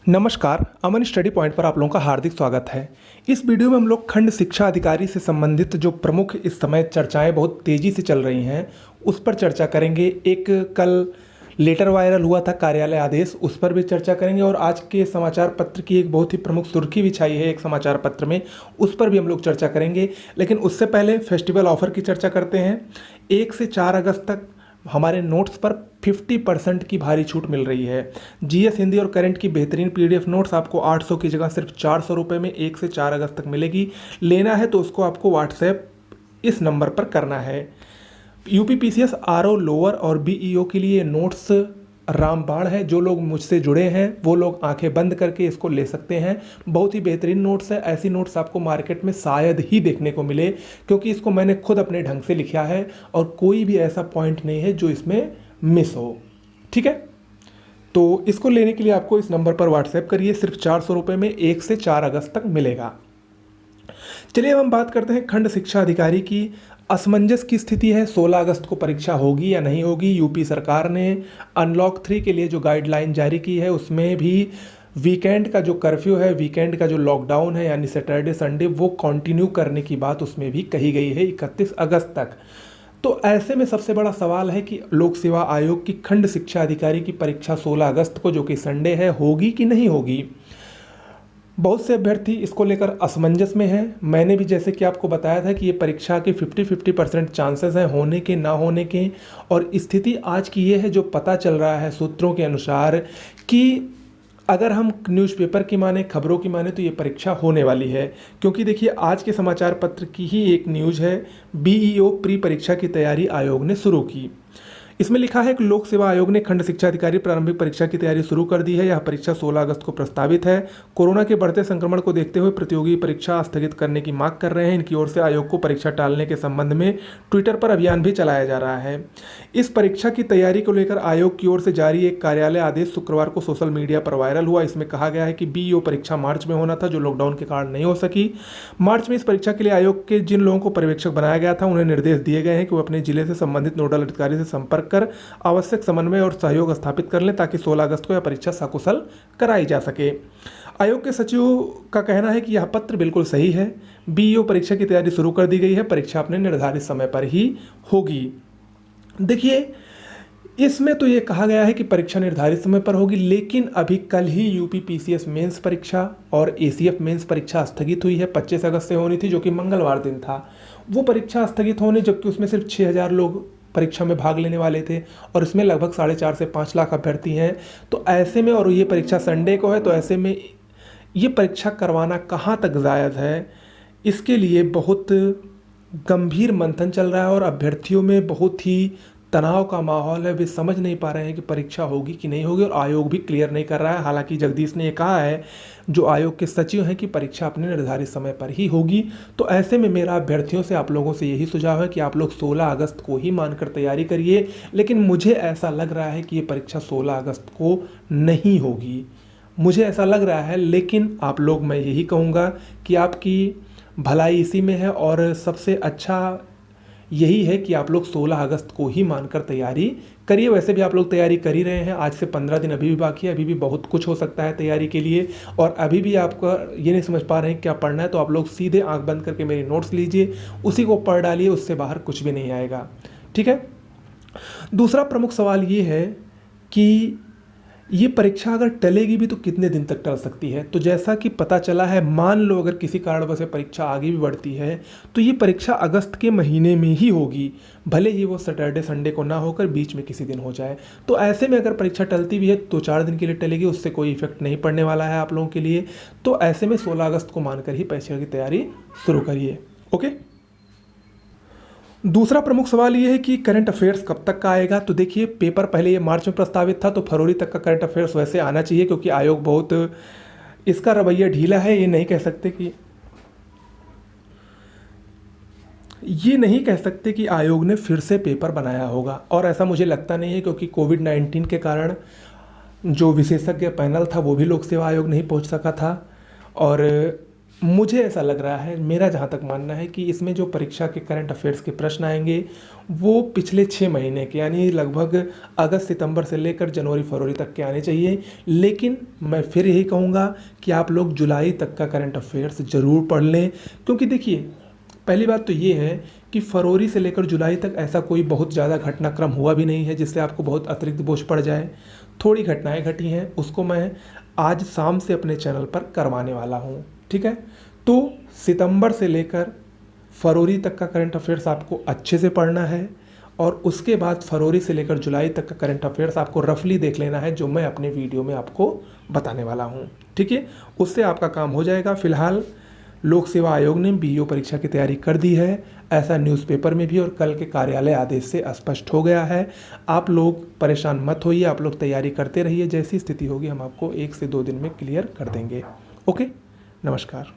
नमस्कार, अमन study point पर आप लोगों का हार्दिक स्वागत है। इस वीडियो में हम लोग खंड शिक्षा अधिकारी से संबंधित जो प्रमुख इस समय चर्चाएं बहुत तेज़ी से चल रही हैं उस पर चर्चा करेंगे। एक कल लेटर वायरल हुआ था कार्यालय आदेश, उस पर भी चर्चा करेंगे और आज के समाचार पत्र की एक बहुत ही प्रमुख सुर्खी भी छाई है एक समाचार पत्र में, उस पर भी हम लोग चर्चा करेंगे। लेकिन उससे पहले फेस्टिवल ऑफर की चर्चा करते हैं। 1 से 4 अगस्त तक हमारे नोट्स पर 50% की भारी छूट मिल रही है। जीएस हिंदी और करंट की बेहतरीन पीडीएफ नोट्स आपको 800 की जगह सिर्फ 400 रुपये में 1 से 4 अगस्त तक मिलेगी। लेना है तो उसको आपको व्हाट्सएप इस नंबर पर करना है। यूपीपीसीएस आरओ लोअर और बीईओ के लिए नोट्स रामबाण है। जो लोग मुझसे जुड़े हैं वो लोग आंखें बंद करके इसको ले सकते हैं। बहुत ही बेहतरीन नोट्स है। ऐसी नोट्स आपको मार्केट में शायद ही देखने को मिले, क्योंकि इसको मैंने खुद अपने ढंग से लिखा है और कोई भी ऐसा पॉइंट नहीं है जो इसमें मिस हो। ठीक है, तो इसको लेने के लिए आपको इस नंबर पर व्हाट्सएप करिए। सिर्फ 400 रुपये में 1 से 4 अगस्त तक मिलेगा। चलिए अब हम बात करते हैं खंड शिक्षा अधिकारी की। असमंजस की स्थिति है, 16 अगस्त को परीक्षा होगी या नहीं होगी। यूपी सरकार ने अनलॉक 3 के लिए जो गाइडलाइन जारी की है उसमें भी वीकेंड का जो कर्फ्यू है, वीकेंड का जो लॉकडाउन है यानी सैटरडे संडे, वो कंटिन्यू करने की बात उसमें भी कही गई है 31 अगस्त तक। तो ऐसे में सबसे बड़ा सवाल है कि लोक सेवा आयोग की खंड शिक्षा अधिकारी की परीक्षा 16 अगस्त को जो कि संडे है होगी कि नहीं होगी। बहुत से अभ्यर्थी इसको लेकर असमंजस में हैं। मैंने भी जैसे कि आपको बताया था कि ये परीक्षा के 50-50% चांसेस हैं होने के ना होने के। और स्थिति आज की ये है जो पता चल रहा है सूत्रों के अनुसार कि अगर हम न्यूज़पेपर की माने, खबरों की माने, तो ये परीक्षा होने वाली है। क्योंकि देखिए आज के समाचार पत्र की ही एक न्यूज़ है, बीईओ प्री परीक्षा की तैयारी आयोग ने शुरू की। इसमें लिखा है कि लोक सेवा आयोग ने खंड शिक्षा अधिकारी प्रारंभिक परीक्षा की तैयारी शुरू कर दी है। यह परीक्षा 16 अगस्त को प्रस्तावित है। कोरोना के बढ़ते संक्रमण को देखते हुए प्रतियोगी परीक्षा स्थगित करने की मांग कर रहे हैं। इनकी ओर से आयोग को परीक्षा टालने के संबंध में ट्विटर पर अभियान भी चलाया जा रहा है। इस परीक्षा की तैयारी को लेकर आयोग की ओर से जारी एक कार्यालय आदेश शुक्रवार को सोशल मीडिया पर वायरल हुआ। इसमें कहा गया है कि बीईओ परीक्षा मार्च में होना था, जो लॉकडाउन के कारण नहीं हो सकी। मार्च में इस परीक्षा के लिए आयोग के जिन लोगों को पर्यवेक्षक बनाया गया था उन्हें निर्देश दिए गए हैं कि वो अपने जिले से संबंधित नोडल अधिकारी से संपर्क कर आवश्यक समन्वय और सहयोग स्थापित कर लें, ताकि 16 अगस्त को यह परीक्षा सकुशल कराई जा सके। आयोग के सचिव का कहना है कि यह पत्र बिल्कुल सही है। बीईओ परीक्षा की तैयारी शुरू कर दी गई है। परीक्षा अपने निर्धारित समय पर ही होगी। देखिए, इसमें तो ये कहा गया है कि परीक्षा निर्धारित समय पर होगी, लेकिन अभी कल ही यूपीपीसीएस मेंस परीक्षा और एसीएफ मेंस परीक्षा स्थगित हुई है। 25 अगस्त से होनी थी, जो कि मंगलवार दिन था। वो परीक्षा स्थगित होने, जबकि उसमें सिर्फ 6000 लोग परीक्षा में भाग लेने वाले थे और इसमें लगभग 4.5 से 5 लाख अभ्यर्थी हैं। तो ऐसे में, और ये परीक्षा संडे को है, तो ऐसे में ये परीक्षा करवाना कहाँ तक जायज़ है, इसके लिए बहुत गंभीर मंथन चल रहा है और अभ्यर्थियों में बहुत ही तनाव का माहौल है। वे समझ नहीं पा रहे हैं कि परीक्षा होगी कि नहीं होगी, और आयोग भी क्लियर नहीं कर रहा है। हालांकि जगदीश ने ये कहा है, जो आयोग के सचिव हैं, कि परीक्षा अपने निर्धारित समय पर ही होगी। तो ऐसे में मेरा अभ्यर्थियों से, आप लोगों से यही सुझाव है कि आप लोग 16 अगस्त को ही मानकर तैयारी करिए। लेकिन मुझे ऐसा लग रहा है कि ये परीक्षा 16 अगस्त को नहीं होगी, मुझे ऐसा लग रहा है। लेकिन आप लोग, मैं यही कहूँगा कि आपकी भलाई इसी में है और सबसे अच्छा यही है कि आप लोग 16 अगस्त को ही मानकर तैयारी करिए। वैसे भी आप लोग तैयारी कर ही रहे हैं। आज से 15 दिन अभी भी बाकी है, अभी भी बहुत कुछ हो सकता है तैयारी के लिए। और अभी भी आपका ये नहीं समझ पा रहे हैं क्या पढ़ना है, तो आप लोग सीधे आंख बंद करके मेरी नोट्स लीजिए, उसी को पढ़ डालिए, उससे बाहर कुछ भी नहीं आएगा। ठीक है। दूसरा प्रमुख सवाल ये है कि ये परीक्षा अगर टलेगी भी तो कितने दिन तक टल सकती है। तो जैसा कि पता चला है, मान लो अगर किसी कारणवश परीक्षा आगे भी बढ़ती है तो ये परीक्षा अगस्त के महीने में ही होगी, भले ही वो सैटरडे संडे को ना होकर बीच में किसी दिन हो जाए। तो ऐसे में अगर परीक्षा टलती भी है तो 4 दिन के लिए टलेगी, उससे कोई इफेक्ट नहीं पड़ने वाला है आप लोगों के लिए। तो ऐसे में 16 अगस्त को मानकर ही परीक्षा की तैयारी शुरू करिए। ओके। दूसरा प्रमुख सवाल ये है कि करंट अफेयर्स कब तक का आएगा। तो देखिए, पेपर पहले ये मार्च में प्रस्तावित था, तो फरवरी तक का करंट अफेयर्स वैसे आना चाहिए, क्योंकि आयोग बहुत इसका रवैया ढीला है। ये नहीं कह सकते कि आयोग ने फिर से पेपर बनाया होगा, और ऐसा मुझे लगता नहीं है, क्योंकि कोविड-19 के कारण जो विशेषज्ञ पैनल था वो भी लोक सेवा आयोग नहीं पहुंच सका था। और मुझे ऐसा लग रहा है, मेरा जहाँ तक मानना है कि इसमें जो परीक्षा के करंट अफेयर्स के प्रश्न आएंगे वो पिछले 6 महीने के, यानी लगभग अगस्त सितंबर से लेकर जनवरी फरवरी तक के आने चाहिए। लेकिन मैं फिर यही कहूँगा कि आप लोग जुलाई तक का करंट अफेयर्स ज़रूर पढ़ लें, क्योंकि देखिए पहली बात तो ये है कि फरवरी से लेकर जुलाई तक ऐसा कोई बहुत ज़्यादा घटनाक्रम हुआ भी नहीं है जिससे आपको बहुत अतिरिक्त बोझ पड़ जाए। थोड़ी घटनाएं घटी हैं, उसको मैं आज शाम से अपने चैनल पर करवाने वाला हूँ, ठीक है। तो सितंबर से लेकर फरवरी तक का करंट अफेयर्स आपको अच्छे से पढ़ना है, और उसके बाद फरवरी से लेकर जुलाई तक का करंट अफेयर्स आपको रफली देख लेना है, जो मैं अपने वीडियो में आपको बताने वाला हूँ, ठीक है। उससे आपका काम हो जाएगा। फिलहाल लोक सेवा आयोग ने बीईओ परीक्षा की तैयारी कर दी है, ऐसा न्यूज़पेपर में भी और कल के कार्यालय आदेश से स्पष्ट हो गया है। आप लोग परेशान मत होइए, आप लोग तैयारी करते रहिए, जैसी स्थिति होगी हम आपको 1 से 2 दिन में क्लियर कर देंगे। ओके, नमस्कार।